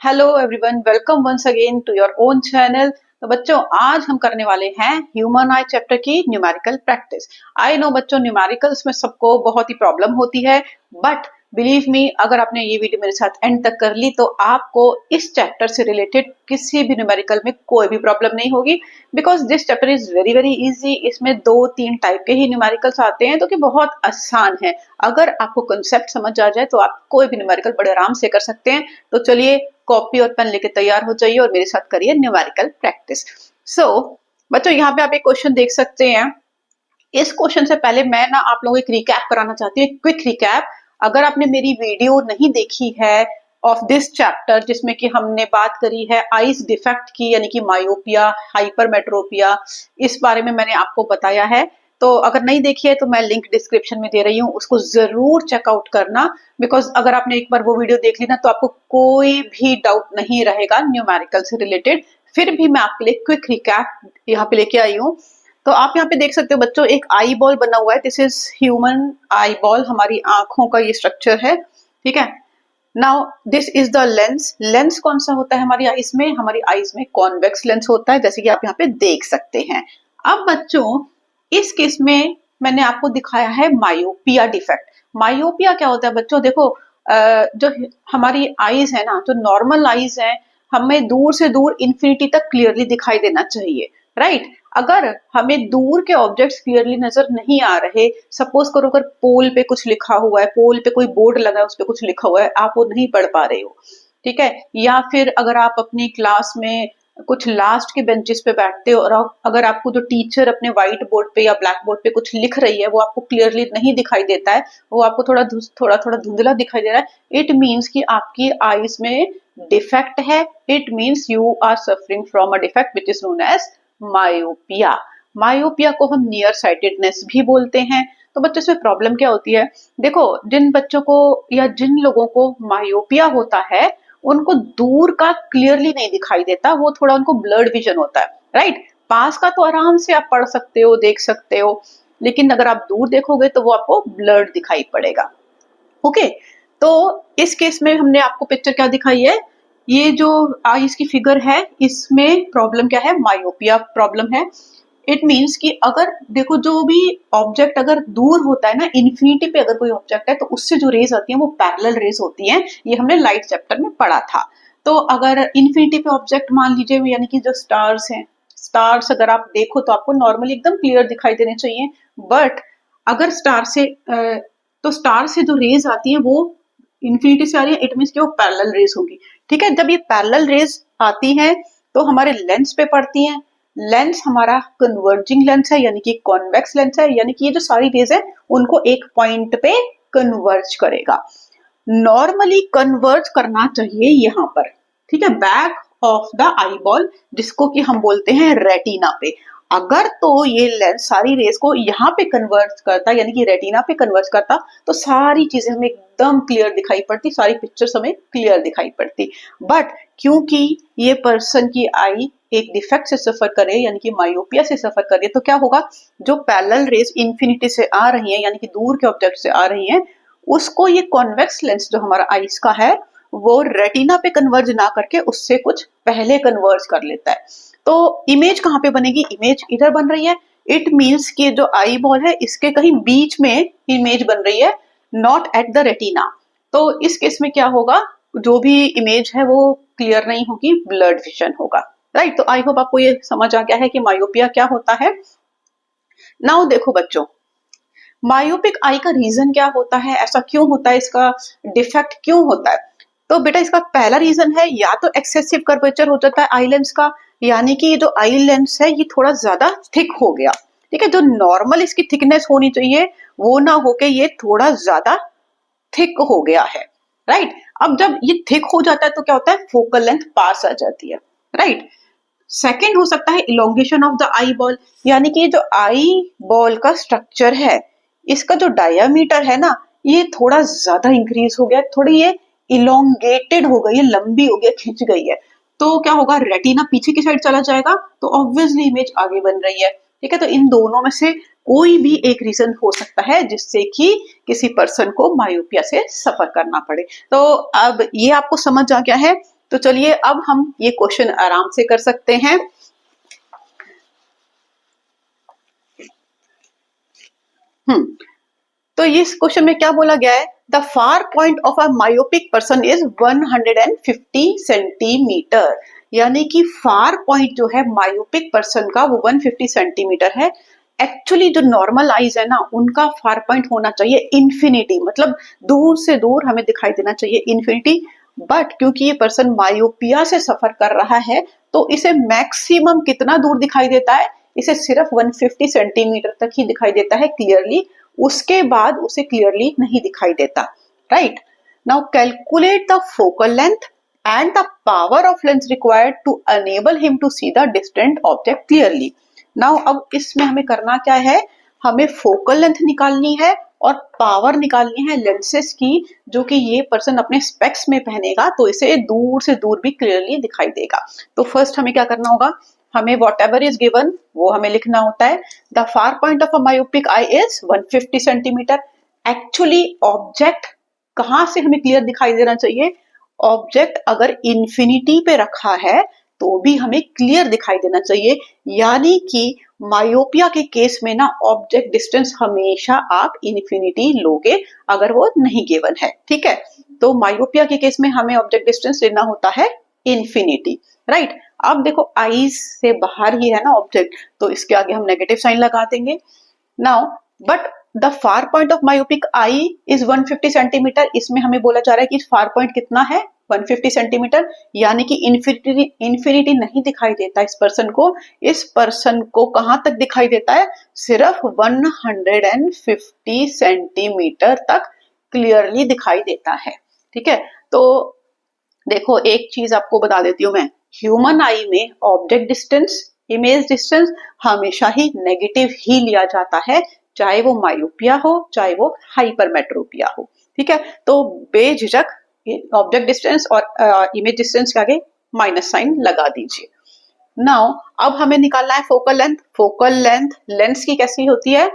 Hello everyone, welcome once again to your own channel. तो बच्चों, आज हम करने वाले हैं ह्यूमन आई चैप्टर की न्यूमेरिकल प्रैक्टिस। आई नो बच्चों, न्यूमेरिकल्स में सबको बहुत ही प्रॉब्लम होती है, बट बिलीव मी, अगर आपने ये वीडियो मेरे साथ एंड तक कर ली तो आपको इस चैप्टर से रिलेटेड किसी भी न्यूमेरिकल में कोई भी प्रॉब्लम नहीं होगी, because this chapter is very very easy. इसमें 2-3 टाइप के ही न्यूमेरिकल्स आते हैं, तो कि बहुत आसान है। अगर आपको कंसेप्ट समझ आ जाए तो आप कोई भी न्यूमेरिकल बड़े आराम से कर सकते हैं। तो चलिए, कॉपी और पेन लेके तैयार हो जाइए और मेरे साथ करिए न्यूमेरिकल प्रैक्टिस। सो बच्चों, यहाँ पे आप एक क्वेश्चन देख सकते हैं। इस क्वेश्चन से पहले मैं ना आप लोगों को एक रिकैप कराना चाहती हूँ, एक क्विक रिकैप। अगर आपने मेरी वीडियो नहीं देखी है ऑफ दिस चैप्टर, जिसमें कि हमने बात करी है आइज डिफेक्ट की, यानी कि मायोपिया, हाइपरमेट्रोपिया, इस बारे में मैंने आपको बताया है। तो अगर नहीं देखी है तो मैं लिंक डिस्क्रिप्शन में दे रही हूँ, उसको जरूर चेकआउट करना। बिकॉज अगर आपने एक बार वो वीडियो देख ली ना तो आपको कोई भी डाउट नहीं रहेगा न्यूमेरिकल से रिलेटेड। फिर भी मैं आपके लिए क्विक रिकैप यहाँ पे लेके आई हूँ। तो आप यहाँ पे देख सकते हो बच्चों, एक आई बॉल बना हुआ है। This is human eye ball, हमारी आंखों का ये स्ट्रक्चर है, ठीक है। Now this is the lens. Lens कौन सा होता है हमारी आईज में? हमारी आईज में कॉन्वेक्स लेंस होता है, जैसे कि आप यहाँ पे देख सकते हैं। अब बच्चों, इस केस में मैंने आपको दिखाया है मायोपिया डिफेक्ट। मायोपिया क्या होता है बच्चों? देखो, जो हमारी आईज है ना, जो नॉर्मल आईज है, हमें दूर से दूर इंफिनिटी तक क्लियरली दिखाई देना चाहिए, राइट। अगर हमें दूर के ऑब्जेक्ट्स क्लियरली नजर नहीं आ रहे, सपोज करो अगर पोल पे कुछ लिखा हुआ है, पोल पे कोई बोर्ड लगा है, उस पे कुछ लिखा हुआ है, आप वो नहीं पढ़ पा रहे हो, ठीक है। या फिर अगर आप अपनी क्लास में कुछ लास्ट के बेंचेस पे बैठते हो और अगर आपको जो टीचर अपने व्हाइट बोर्ड पे या ब्लैक बोर्ड पे कुछ लिख रही है वो आपको क्लियरली नहीं दिखाई देता है, वो आपको थोड़ा थोड़ा धुंधला दिखाई दे रहा है, इट मीन्स कि आपकी आईज में डिफेक्ट है। It means you are suffering from a defect which is known as myopia. Myopia को हम नियर साइटेडनेस भी बोलते हैं। तो बच्चों, इसमें प्रॉब्लम क्या होती है? देखो, जिन बच्चों को या जिन लोगों को मायोपिया होता है, उनको दूर का क्लियरली नहीं दिखाई देता, वो थोड़ा उनको ब्लर्ड विजन होता है, राइट। पास का तो आराम से आप पढ़ सकते हो, देख सकते हो, लेकिन अगर आप दूर देखोगे तो वो आपको ब्लर्ड दिखाई पड़ेगा। ओके, तो इस केस में हमने आपको पिक्चर क्या दिखाई है? ये जो आईज की फिगर है, इसमें प्रॉब्लम क्या है? मायोपिया प्रॉब्लम है। इट मीन्स कि अगर देखो, जो भी ऑब्जेक्ट अगर दूर होता है ना, इन्फिनिटी पे अगर कोई ऑब्जेक्ट है तो उससे जो रेज आती है वो पैरेलल रेज होती हैं। ये हमने लाइट चैप्टर में पढ़ा था। तो अगर इन्फिनिटी पे ऑब्जेक्ट मान लीजिए, यानी कि जो स्टार्स हैं, स्टार्स अगर आप देखो तो आपको नॉर्मली एकदम क्लियर दिखाई देने चाहिए। बट अगर स्टार से तो स्टार से जो रेज आती है वो इन्फिनिटी से आ रही है, इट मीन्स कि वो पैरेलल रेज होगी, ठीक है। जब ये पैरेलल रेज आती हैं तो हमारे लेंस पे पड़ती हैं। लेंस हमारा कन्वर्जिंग लेंस है, यानी कि कॉन्वेक्स लेंस है, यानी कि ये जो सारी रेज है उनको एक पॉइंट पे कन्वर्ज करेगा। नॉर्मली कन्वर्ज करना चाहिए यहाँ पर, ठीक है, back of the eye ball, जिसको कि हम बोलते हैं रेटिना पे। अगर तो ये लेंस सारी रेज को यहाँ पे कन्वर्ज करता, यानी कि रेटिना पे कन्वर्ज करता, तो सारी चीजें हमें एकदम क्लियर दिखाई पड़ती, सारी पिक्चर्स हमें क्लियर दिखाई पड़ती। बट क्योंकि ये पर्सन की आई एक डिफेक्ट से सफर करे, यानी कि मायोपिया से सफर करे, तो क्या होगा? जो पैरेलल रेज इन्फिनिटी से आ रही हैं, यानी कि दूर के ऑब्जेक्ट से आ रही हैं, उसको ये कॉन्वेक्स लेंस जो हमारा आईज का है वो रेटिना पे कन्वर्ज ना करके उससे कुछ पहले कन्वर्ज कर लेता है। तो इमेज कहाँ पे बनेगी? इमेज इधर बन रही है। इट मीन्स कि जो आई बॉल है इसके कहीं बीच में इमेज बन रही है, नॉट एट द रेटिना। तो इस केस में क्या होगा? जो भी इमेज है वो क्लियर नहीं होगी, ब्लर्ड विजन होगा, राइट। तो आई होप आपको ये समझ आ गया है कि मायोपिया क्या होता है। नाउ देखो बच्चों, मायोपिक आई का रीजन क्या होता है, ऐसा क्यों होता है, इसका डिफेक्ट क्यों होता है? तो बेटा, इसका पहला रीजन है या तो एक्सेसिव कर्वेचर हो जाता है आई लेंस का, यानी कि ये जो आई लेंस है ये थोड़ा ज्यादा थिक हो गया, ठीक है। जो नॉर्मल इसकी थिकनेस होनी चाहिए वो ना होके ये थोड़ा ज्यादा थिक हो गया है, राइट। अब जब ये थिक हो जाता है तो क्या होता है? फोकल लेंथ पास आ जाती है, राइट। सेकेंड हो सकता है elongation of the eye ball, यानी कि जो आई बॉल का स्ट्रक्चर है, इसका जो डायामीटर है ना, ये थोड़ा ज्यादा इंक्रीज हो गया, थोड़ी ये इलोंगेटेड हो गई है, लंबी हो गई, खिंच गई है। तो क्या होगा? रेटिना पीछे की साइड चला जाएगा, तो ऑब्वियसली इमेज आगे बन रही है, ठीक है। तो इन दोनों में से कोई भी एक रीजन हो सकता है जिससे कि किसी पर्सन को मायोपिया से सफर करना पड़े। तो अब ये आपको समझ आ गया है तो चलिए अब हम ये क्वेश्चन आराम से कर सकते हैं। तो इस क्वेश्चन में क्या बोला गया है, the far point of a myopic person is 150 centimetre, यानी कि फार पॉइंट जो है मायोपिक पर्सन का वो 150 सेंटीमीटर है। एक्चुअली जो नॉर्मल आईज है ना, उनका फार पॉइंट होना चाहिए इन्फिनिटी, मतलब दूर से दूर हमें दिखाई देना चाहिए इन्फिनिटी। बट क्योंकि ये पर्सन मायोपिया से सफर कर रहा है तो इसे मैक्सिमम कितना दूर दिखाई देता है, इसे सिर्फ 150 सेंटीमीटर तक ही दिखाई देता है क्लियरली, उसके बाद उसे क्लियरली नहीं दिखाई देता। Right, now calculate the focal length and the power of lens required to enable him to see the distant object clearly. Now अब इसमें हमें करना क्या है, हमें फोकल लेंथ निकालनी है और पावर निकालनी है लेंसेज की, जो कि ये पर्सन अपने स्पेक्स में पहनेगा तो इसे दूर से दूर भी क्लियरली दिखाई देगा। तो फर्स्ट हमें क्या करना होगा, हमें वॉट एवर इज गिवन वो हमें लिखना होता है। The far point of a myopic I is 150 centimetre. Actually object कहां से हमें क्लियर दिखाई देना चाहिए, ऑब्जेक्ट अगर इंफिनिटी पे रखा है तो भी हमें क्लियर दिखाई देना चाहिए, यानी कि मायोपिया के केस में ना ऑब्जेक्ट डिस्टेंस हमेशा आप इन्फिनिटी लोगे अगर वो नहीं गिवन है। ठीक है, तो मायोपिया के केस में हमें ऑब्जेक्ट डिस्टेंस लेना होता है इन्फिनिटी। राइट, अब देखो आईज से बाहर ही है ना ऑब्जेक्ट, तो इसके आगे हम नेगेटिव साइन लगा देंगे। Now but the far point of myopic I is 150 centimetre, इसमें हमें बोला जा रहा है कि फार पॉइंट कितना है 150 सेंटीमीटर, यानी कि इन्फिनिटी नहीं दिखाई देता इस पर्सन को। इस पर्सन को कहां तक दिखाई देता है, सिर्फ 150 सेंटीमीटर तक क्लियरली दिखाई देता है। ठीक है, तो देखो एक चीज आपको बता देती हूँ मैं, ह्यूमन आई में ऑब्जेक्ट डिस्टेंस, इमेज डिस्टेंस हमेशा ही नेगेटिव ही लिया जाता है, चाहे वो मायोपिया हो चाहे वो हाइपरमेट्रोपिया हो। ठीक है, तो बेझिझक ऑब्जेक्ट डिस्टेंस और इमेज डिस्टेंस के आगे माइनस साइन लगा दीजिए। नाउ अब हमें निकालना है focal length. Focal length lens की कैसी होती है,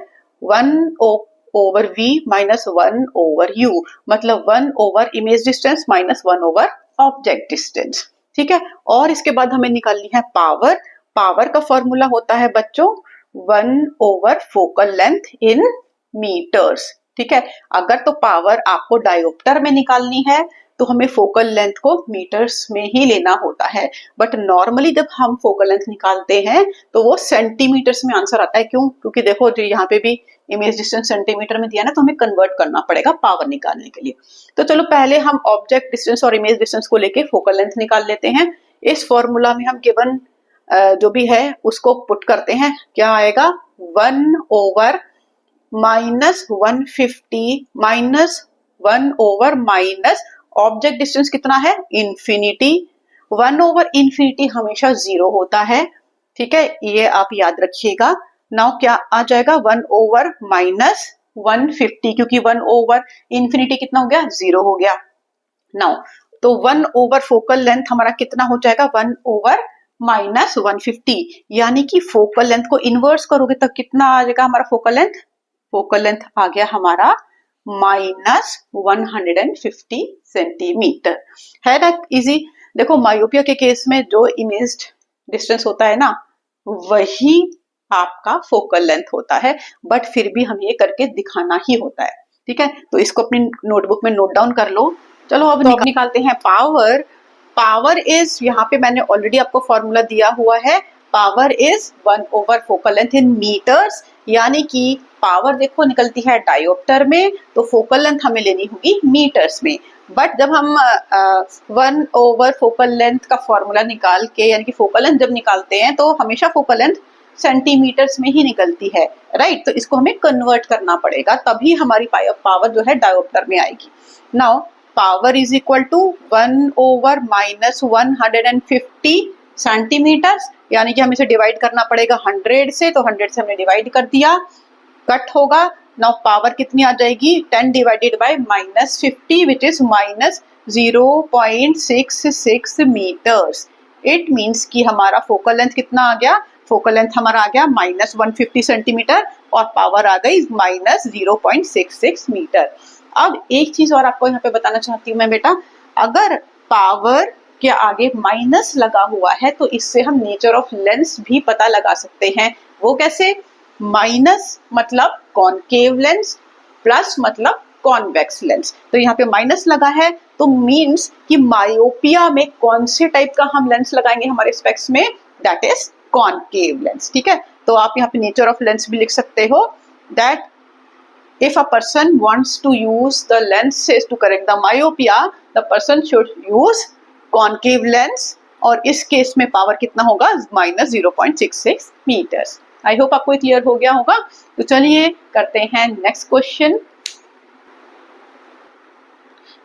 1/v माइनस 1/u, मतलब 1/, image distance minus 1/, object distance. ठीक है, और इसके बाद हमें निकालनी है पावर। पावर का फॉर्मूला होता है बच्चों 1/, फोकल लेंथ इन मीटर्स। ठीक है, अगर तो पावर आपको डायोप्टर में निकालनी है तो हमें फोकल लेंथ को मीटर्स में ही लेना होता है, बट नॉर्मली जब हम फोकल लेंथ निकालते हैं तो वो सेंटीमीटर्स में आंसर आता है। क्यों, क्योंकि देखो जो यहाँ पे भी इमेज डिस्टेंस सेंटीमीटर में दिया ना, तो हमें कन्वर्ट करना पड़ेगा पावर निकालने के लिए। तो चलो पहले हम ऑब्जेक्ट डिस्टेंस और इमेज डिस्टेंस को लेके फोकल लेंथ निकाल लेते हैं। इस फॉर्मूला में हम गिवन जो भी है उसको पुट करते हैं, क्या आएगा 1/, minus 150 minus 1/, minus object distance कितना है इन्फिनिटी। 1/∞ हमेशा 0 होता है। ठीक है, ये आप याद रखिएगा। नाउ क्या आ जाएगा 1/, माइनस 150, क्योंकि 1/∞ कितना हो गया 0 हो गया। नाउ तो 1/, फोकल लेंथ हमारा कितना हो जाएगा 1/, माइनस 150, यानी कि फोकल लेंथ को इनवर्स करोगे तब कितना आ जाएगा हमारा फोकल लेंथ, फोकल लेंथ आ गया हमारा माइनस 150 सेंटीमीटर। है ना इजी। देखो मायोपिया के केस में जो इमेज डिस्टेंस होता है ना, वही आपका फोकल लेंथ होता है, बट फिर भी हमें ये करके दिखाना ही होता है। ठीक है, तो इसको अपनी नोटबुक में नोट डाउन कर लो। चलो अब निकालते हैं पावर। पावर इज, यहाँ पे मैंने ऑलरेडी आपको फॉर्मूला दिया हुआ है, power is 1/, focal length in meters, यानी कि पावर देखो निकलती है डायोप्टर में, तो फोकल लेंथ हमें लेनी होगी मीटर्स में। बट जब हम 1/, फोकल लेंथ का फॉर्मूला निकाल के, यानी कि फोकल लेंथ जब निकालते हैं तो हमेशा फोकल लेंथ सेंटीमीटर्स में ही निकलती है। राइट, तो इसको हमें कन्वर्ट करना पड़ेगा, तभी हमारी पावर जो है डायोप्टर में आएगी। Now power is equal to 1/, minus 150 centimeters, यानी कि हमें इसे डिवाइड करना पड़ेगा 100 से, तो 100 से हमने डिवाइड कर दिया, कट होगा। नाउ पावर कितनी आ जाएगी 10 divided by minus 50, which is minus 0.66 meters. It means कि हमारा फोकल लेंथ कितना आ गया, फोकल लेंथ हमारा आ गया माइनस 150 सेंटीमीटर और पावर आ गई माइनस 0.66 मीटर। अब एक चीज और आपको यहाँ पे बताना चाहती हूँ मैं बेटा, अगर पावर के आगे माइनस लगा हुआ है तो इससे हम नेचर ऑफ लेंस भी पता लगा सकते हैं। वो कैसे? माइनस मतलब कॉनकेव लेंस, प्लस मतलब कॉन्वेक्स लेंस। तो यहाँ पे माइनस लगा है तो मीन्स कि मायोपिया में कौन से टाइप का हम लेंस लगाएंगे हमारे स्पेक्स में? That is concave lens. ठीक है, तो आप यहाँ पे नेचर ऑफ लेंस भी लिख सकते हो that if a person wants to use the lenses to correct the myopia, the person should use concave lens और इस केस में पावर कितना होगा? -0.66 मीटर्स। आई होप आपको क्लियर हो गया होगा। तो चलिए करते हैं नेक्स्ट क्वेश्चन।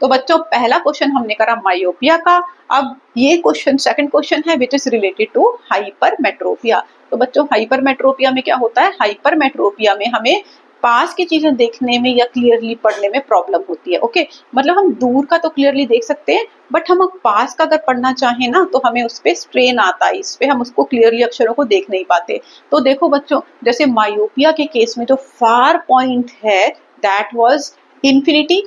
तो बच्चों पहला क्वेश्चन हमने करा मायोपिया का। अब ये क्वेश्चन सेकंड क्वेश्चन है which is related to hypermetropia. तो बच्चों हाइपरमेट्रोपिया में क्या होता है? हाइपरमेट्रोपिया में हमें पास की चीजें देखने में या क्लियरली पढ़ने में प्रॉब्लम होती है। ओके, मतलब हम दूर का तो क्लियरली देख सकते हैं बट हम पास का अगर पढ़ना चाहें ना तो हमें उस पर स्ट्रेन आता है, इस पे हम उसको क्लियरली अक्षरों को देख नहीं पाते। तो देखो बच्चों, जैसे मायोपिया के केस में जो फार पॉइंट है दैट वाज इंफिनिटी,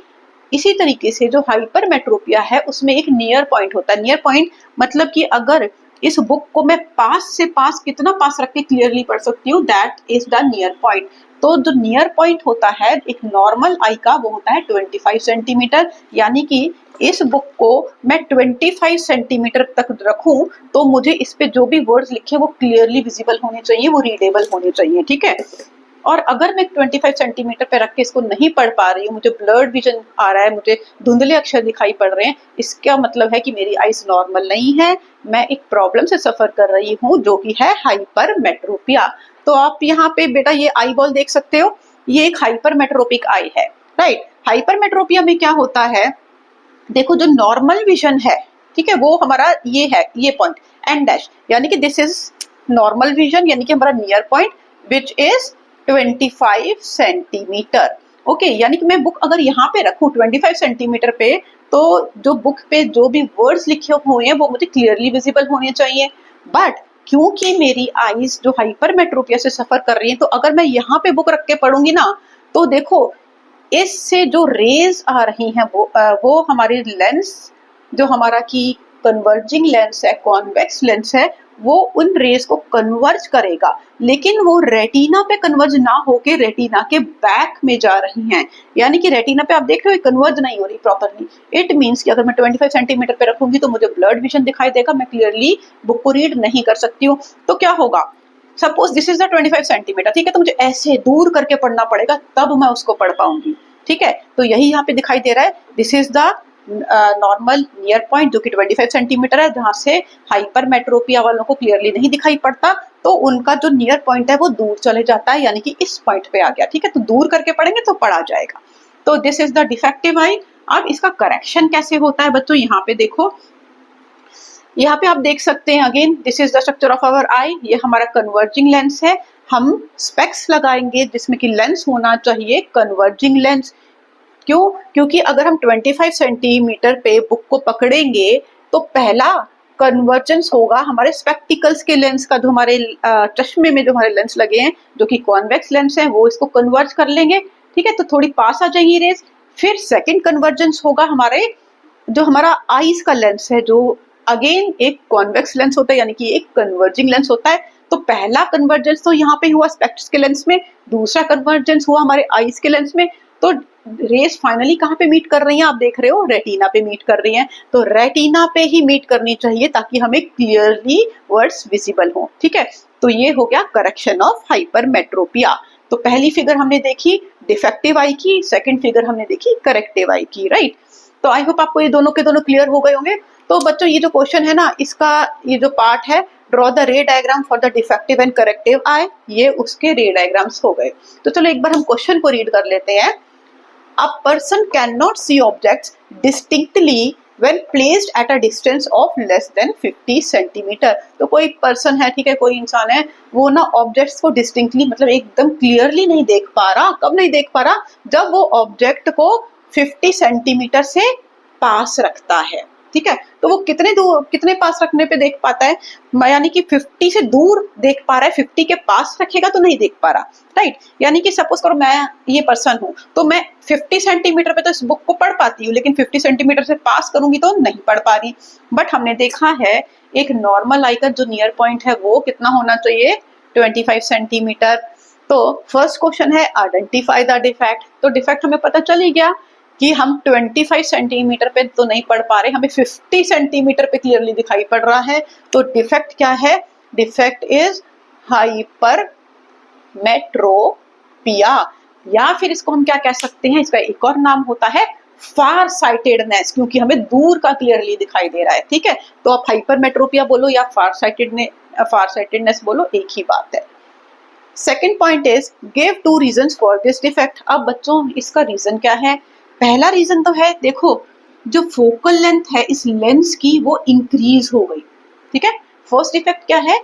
इसी तरीके से जो हाइपरमेट्रोपिया है उसमें एक नियर पॉइंट होता है। नियर पॉइंट मतलब कि अगर इस बुक को मैं पास से पास कितना पास रख के क्लियरली पढ़ सकती हूँ, that is the near point. तो जो नियर पॉइंट होता है एक नॉर्मल आई का वो होता है 25 सेंटीमीटर, यानी कि इस बुक को मैं 25 सेंटीमीटर तक रखूं तो मुझे इस पे जो भी वर्ड्स लिखे वो क्लियरली विजिबल होने चाहिए, वो रीडेबल होने चाहिए। ठीक है, और अगर मैं 25 सेंटीमीटर पे रख के इसको नहीं पढ़ पा रही हूँ, मुझे ब्लर्ड विजन आ रहा है, मुझे धुंधले अक्षर दिखाई पड़ रहे हैं, इसका मतलब है कि मेरी आईज नॉर्मल नहीं है, मैं एक प्रॉब्लम से सफर कर रही हूँ जो कि है हाइपरमेट्रोपिया। तो आप यहाँ पे बेटा ये आई बॉल देख सकते हो, ये एक हाइपरमेट्रोपिक आई है, राइट। हाइपरमेट्रोपिया में क्या होता है, देखो जो नॉर्मल विजन है, ठीक है, वो हमारा ये है, ये पॉइंट एन डैश, यानी कि दिस इज नॉर्मल विजन, यानी कि हमारा near point which is 25 centimetre. Okay, यानी कि मैं बुक अगर यहाँ पे रखूं 25 सेंटीमीटर पे तो जो बुक पे जो भी वर्ड्स लिखे हुए हैं वो मुझे क्लियरली विजिबल होने चाहिए। बट क्योंकि मेरी आईज जो हाइपरमेट्रोपिया से सफर कर रही है, तो अगर मैं यहाँ पे बुक रख के पढ़ूंगी ना तो देखो इससे जो रेज आ रही हैं वो हमारे लेंस, जो हमारा की कन्वर्जिंग लेंस है, कॉन्वेक्स लेंस है, वो उन रेज को कन्वर्ज करेगा, लेकिन वो रेटिना पे कन्वर्ज ना होके रेटिना के बैक में जा रही हैं। यानी कि रेटिना पे आप देख रहे हो कन्वर्ज नहीं हो रही प्रॉपरली। इट मीन्स कि अगर मैं 25 सेंटीमीटर पे रखूंगी तो मुझे ब्लर्ड विजन दिखाई देगा, मैं क्लियरली बुक को रीड नहीं कर सकती हूँ। तो क्या होगा, suppose this is the 25 centimetre, ठीक है, तो मुझे ऐसे दूर करके पढ़ना पड़ेगा तब मैं उसको पढ़ पाऊंगी। ठीक है, तो यही यहाँ पे दिखाई दे रहा है, this is the normal near point जो कि 25 सेंटीमीटर है, जहां से हाइपरमेट्रोपिया वालों को क्लियरली नहीं दिखाई पड़ता, तो उनका जो नियर पॉइंट है वो दूर चले जाता है, यानी कि इस पॉइंट पे आ गया। ठीक है, तो दूर करके पढ़ेंगे तो पढ़ा जाएगा। तो दिस इज द डिफेक्टिव आई। अब इसका करेक्शन कैसे होता है बच्चों, यहाँ पे देखो, यहाँ पे आप देख सकते हैं, again this is the structure of our eye, ये हमारा कन्वर्जिंग लेंस है। हम स्पेक्स लगाएंगे जिसमें कि लेंस होना चाहिए कन्वर्जिंग लेंस। क्यों? क्योंकि अगर हम 25 सेंटीमीटर पे बुक को पकड़ेंगे तो पहला कन्वर्जेंस होगा हमारे स्पेक्टिकल्स के लेंस का, जो हमारे चश्मे में जो हमारे लेंस लगे हैं जो कि कॉन्वेक्स लेंस है, वो इसको कन्वर्ज कर लेंगे। ठीक है, तो थोड़ी पास आ जाएंगी रेज। फिर सेकंड कन्वर्जेंस होगा हमारे जो हमारा आईज का लेंस है, जो अगेन एक कॉन्वेक्स लेंस होता है, यानी कि एक कन्वर्जिंग लेंस होता है। तो पहला कन्वर्जेंस तो यहाँ पे हुआ स्पेक्ट्स के लेंस में, दूसरा कन्वर्जेंस हुआ हमारे आईज के लेंस में। तो रेस फाइनली कहाँ पे मीट कर रही हैं, आप देख रहे हो रेटिना पे मीट कर रही हैं। तो रेटिना पे ही मीट करनी चाहिए ताकि हमें क्लियरली वर्ड्स विजिबल हो। ठीक है, तो ये हो गया करेक्शन ऑफ हाइपरमेट्रोपिया। तो पहली फिगर हमने देखी डिफेक्टिव आई की, सेकंड फिगर हमने देखी करेक्टिव आई की, राइट। तो आई होप आपको ये दोनों के दोनों क्लियर हो गए होंगे। तो बच्चों ये जो क्वेश्चन है ना, इसका ये जो पार्ट है, draw the ray diagram for the defective and corrective eye, ये उसके रे डायग्राम्स हो गए। तो चलो एक बार हम क्वेश्चन को रीड कर लेते हैं। A person cannot see objects distinctly when placed at a distance of less than 50 centimetre. तो कोई पर्सन है, ठीक है, कोई इंसान है, वो ना ऑब्जेक्ट्स को डिस्टिंक्टली मतलब एकदम क्लियरली नहीं देख पा रहा। कब नहीं देख पा रहा? जब वो ऑब्जेक्ट को 50 सेंटीमीटर से पास रखता है। ठीक है, तो वो कितने दूर, कितने पास रखने पे देख पाता है, यानी कि 50 से दूर देख पा रहा है, 50 के पास रखेगा तो नहीं देख पा रहा, राइट। यानी कि सपोज करो मैं ये पर्सन हूँ, तो मैं 50 सेंटीमीटर पे तो इस बुक को पढ़ पाती हूँ, लेकिन 50 सेंटीमीटर से पास करूंगी तो नहीं पढ़ पा रही। बट हमने देखा है एक नॉर्मल आई का जो नियर पॉइंट है वो कितना होना चाहिए, 25 सेंटीमीटर। तो फर्स्ट क्वेश्चन है आइडेंटिफाई द डिफेक्ट। तो डिफेक्ट हमें पता चल ही गया कि हम 25 सेंटीमीटर पे तो नहीं पढ़ पा रहे, हमें 50 सेंटीमीटर पे क्लियरली दिखाई पड़ रहा है। तो डिफेक्ट क्या है, डिफेक्ट इज हाइपरमेट्रोपिया, या फिर इसको हम क्या कह सकते हैं, इसका एक और नाम होता है फार साइटेडनेस, क्योंकि हमें दूर का क्लियरली दिखाई दे रहा है, ठीक है। तो आप हाइपरमेट्रोपिया बोलो या फार साइटेडनेस बोलो, एक ही बात है। Second point is give 2 reasons for this defect. अब बच्चों इसका रीजन क्या है, पहला रीजन तो है, देखो जो फोकल लेंथ है इस लेंस की वो इंक्रीज हो गई, ठीक है। फर्स्ट डिफेक्ट क्या है,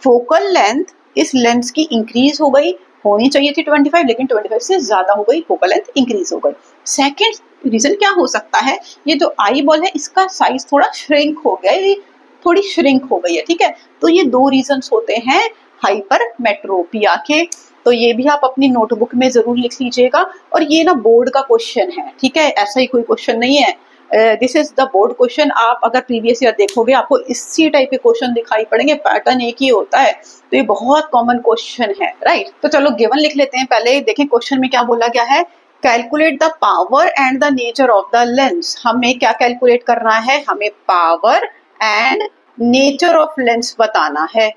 फोकल लेंथ इस लेंस की इंक्रीज हो गई, होनी चाहिए थी 25 लेकिन 25 से ज्यादा हो गई, फोकल लेंथ इंक्रीज हो गई। सेकेंड रीजन क्या हो सकता है, ये जो आई बॉल है इसका साइज थोड़ा श्रिंक हो गया, ये थोड़ी श्रिंक हो गई है, ठीक है। तो ये 2 रीजंस होते हैं हाइपरमेट्रोपिया के। तो ये भी आप अपनी नोटबुक में जरूर लिख लीजिएगा, और ये ना बोर्ड का क्वेश्चन है, ठीक है, ऐसा ही कोई क्वेश्चन नहीं है, this is the board question. आप अगर प्रीवियस ईयर देखोगे आपको इसी टाइप के क्वेश्चन दिखाई पड़ेंगे, पैटर्न एक ही होता है, तो ये बहुत कॉमन क्वेश्चन है, राइट। तो चलो गिवन लिख लेते हैं पहले, देखें क्वेश्चन में क्या बोला गया है, calculate the power and the nature of the lens. हमें क्या कैलकुलेट करना है, हमें power and nature of lens बताना है,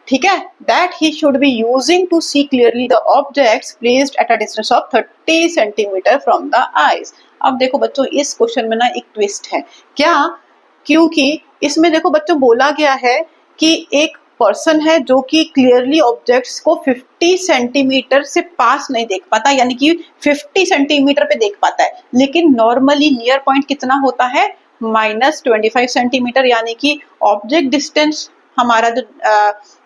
ठीक है। That he should be using to see clearly the objects placed at a distance of 30 centimeter from the eyes. अब देखो बच्चों इस क्वेश्चन में ना एक ट्विस्ट है, क्या, क्योंकि इसमें देखो बच्चों बोला गया है कि एक पर्सन है जो कि क्लियरली ऑब्जेक्ट्स को 50 सेंटीमीटर से पास नहीं देख पाता, यानी कि 50 सेंटीमीटर पे देख पाता है, लेकिन नॉर्मली नियर पॉइंट कितना होता है, -25 सेंटीमीटर, यानी कि ऑब्जेक्ट डिस्टेंस हमारा जो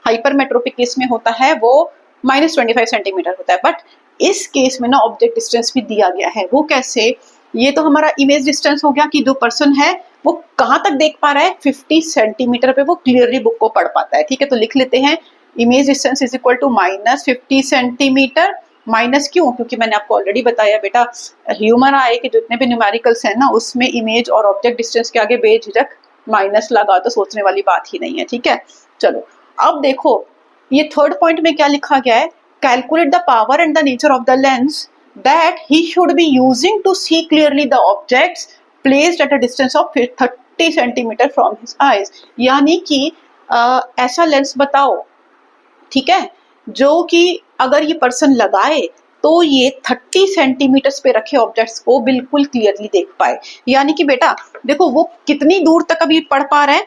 हाइपरमेट्रोपिक केस में होता है वो -25 सेंटीमीटर होता है। बट इस केस में ना ऑब्जेक्ट डिस्टेंस भी दिया गया है, वो कैसे, ये तो हमारा इमेज डिस्टेंस हो गया कि जो पर्सन है वो कहाँ तक देख पा रहा है, 50 सेंटीमीटर पे वो क्लियरली बुक को पढ़ पाता है, ठीक है। तो लिख लेते हैं image distance is equal to -50 centimeter, minus क्यों, क्योंकि मैंने आपको ऑलरेडी बताया बेटा ह्यूमन आई के जितने भी न्यूमेरिकल्स हैं ना उसमें इमेज और ऑब्जेक्ट डिस्टेंस के आगे बेझिझक माइनस लगा, तो सोचने वाली बात ही नहीं है, ठीक है। चलो अब देखो ये थर्ड पॉइंट में क्या लिखा गया है, calculate the power and the nature of the lens that he should be using to see clearly the objects placed at a distance of 30 centimeter from his eyes. यानी कि ऐसा लेंस बताओ, ठीक है, जो कि अगर ये पर्सन लगाए तो ये 30 सेंटीमीटर पे रखे ऑब्जेक्ट्स को बिल्कुल क्लियरली देख पाए। यानी कि बेटा देखो वो कितनी दूर तक अभी पढ़ पा रहे हैं,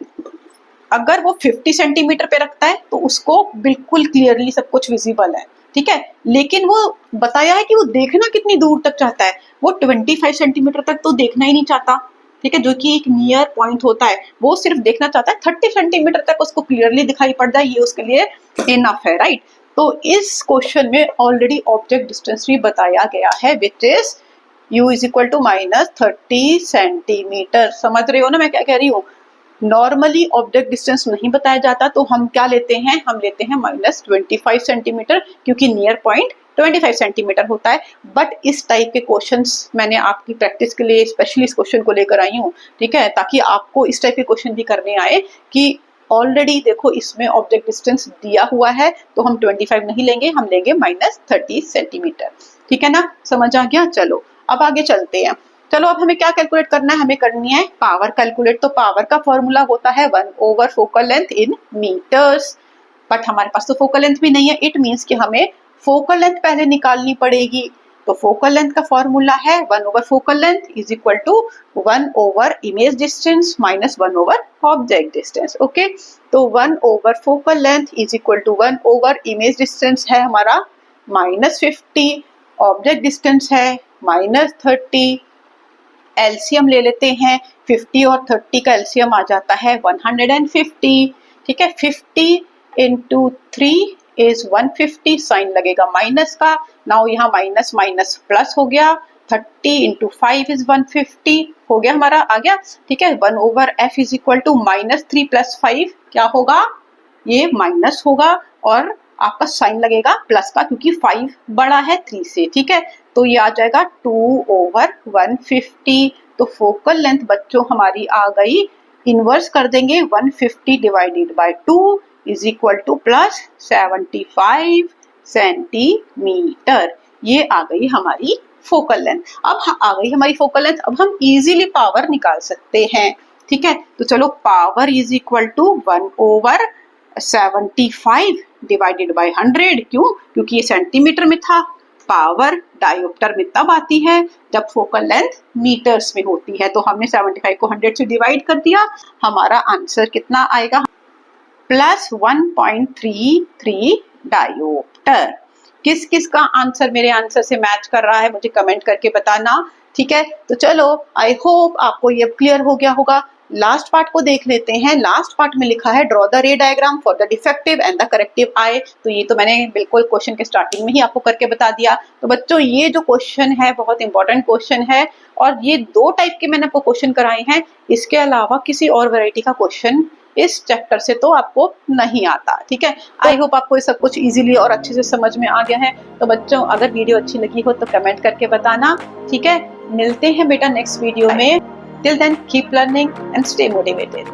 अगर वो 50 सेंटीमीटर पे रखता है तो उसको बिल्कुल क्लियरली सब कुछ विजिबल है, ठीक है। लेकिन वो बताया है कि वो देखना कितनी दूर तक चाहता है, वो 25 सेंटीमीटर तक तो देखना ही नहीं चाहता, ठीक है, जो कि एक नियर पॉइंट होता है, वो सिर्फ देखना चाहता है 30 सेंटीमीटर तक उसको क्लियरली दिखाई पड़ जाए, ये उसके लिए इनफ है, राइट। तो इस क्वेश्चन में ऑलरेडी ऑब्जेक्ट डिस्टेंस भी बताया गया है, which is u is equal to -30 centimeter. समझ रहे हो ना मैं क्या कह रही हूँ, नॉर्मली ऑब्जेक्ट डिस्टेंस नहीं बताया जाता तो हम क्या लेते हैं, हम लेते हैं -25 सेंटीमीटर, क्योंकि नियर पॉइंट 25 सेंटीमीटर होता है। बट इस टाइप के क्वेश्चंस मैंने आपकी प्रैक्टिस के लिए स्पेशली इस क्वेश्चन को लेकर आई हूँ, ठीक है, ताकि आपको इस टाइप के क्वेश्चन भी करने आए कि ऑलरेडी देखो इसमें ऑब्जेक्ट डिस्टेंस दिया हुआ है तो हम 25 नहीं लेंगे, हम लेंगे -30 सेंटीमीटर, ठीक है ना, समझ आ गया। चलो अब आगे चलते हैं। चलो अब हमें क्या कैलकुलेट करना है, हमें करनी है पावर कैलकुलेट। तो पावर का फॉर्मूला होता है 1/4 focal length in meters, but हमारे पास तो फोकल लेंथ भी नहीं है, इट मीन्स कि हमें फोकल लेंथ पहले निकालनी पड़ेगी। तो फोकल लेंथ का फॉर्मूला है 1/4 focal length is equal to 1/4 image distance minus 1/4 object distance. Okay, तो 1/4 focal length is equal to 1/4 image distance है हमारा -50, ऑब्जेक्ट डिस्टेंस है -30, एलसीएम ले लेते हैं, 50 और 30 का एलसीएम आ जाता है 150, ठीक है। 50 इंटू 3 इज 150, साइन लगेगा माइनस का, नाउ यहाँ माइनस माइनस प्लस हो गया, 30 इंटू 5 इज 150 हो गया हमारा, आ गया। ठीक है, 1/f इज इक्वल टू -3 + 5 क्या होगा, ये माइनस होगा और आपका साइन लगेगा प्लस का क्योंकि 5 बड़ा है 3 से। ठीक है, तो ये आ जाएगा 2/150। तो फोकल लेंथ बच्चों हमारी आ गई, इनवर्स कर देंगे 150 divided by 2 is equal to +75 centimeter. ये आ गई हमारी फोकल लेंथ। अब आ गई हमारी फोकल लेंथ, अब हम इजीली पावर निकाल सकते हैं। ठीक है, तो चलो power is equal to 1/75 divided by 100। क्यों, क्योंकि ये सेंटीमीटर में था। पावर डायोप्टर में तब आती है जब फोकल लेंथ मीटर्स में होती है। तो हमने 75 को 100 से डिवाइड कर दिया, हमारा आंसर कितना आएगा, +1.33 डायोप्टर। किस किस का आंसर मेरे आंसर से मैच कर रहा है मुझे कमेंट करके बताना। ठीक है, तो चलो आई होप आपको ये क्लियर हो गया होगा। लास्ट पार्ट को देख लेते हैं। लास्ट पार्ट में लिखा है draw the ray diagram for the defective and the corrective eye. तो ये तो मैंने बिल्कुल क्वेश्चन के स्टार्टिंग में ही आपको करके बता दिया। तो बच्चों ये जो क्वेश्चन है बहुत इंपॉर्टेंट क्वेश्चन है और ये 2 टाइप के मैंने आपको क्वेश्चन कराए हैं। इसके अलावा किसी और वैरायटी का क्वेश्चन इस चैप्टर से तो आपको नहीं आता। ठीक है, आई होप आपको ये सब कुछ इजीली और अच्छे से समझ में आ गया है। तो बच्चों अगर वीडियो अच्छी लगी हो तो कमेंट करके बताना। ठीक है, मिलते हैं बेटा नेक्स्ट वीडियो में। Till then keep learning and stay motivated.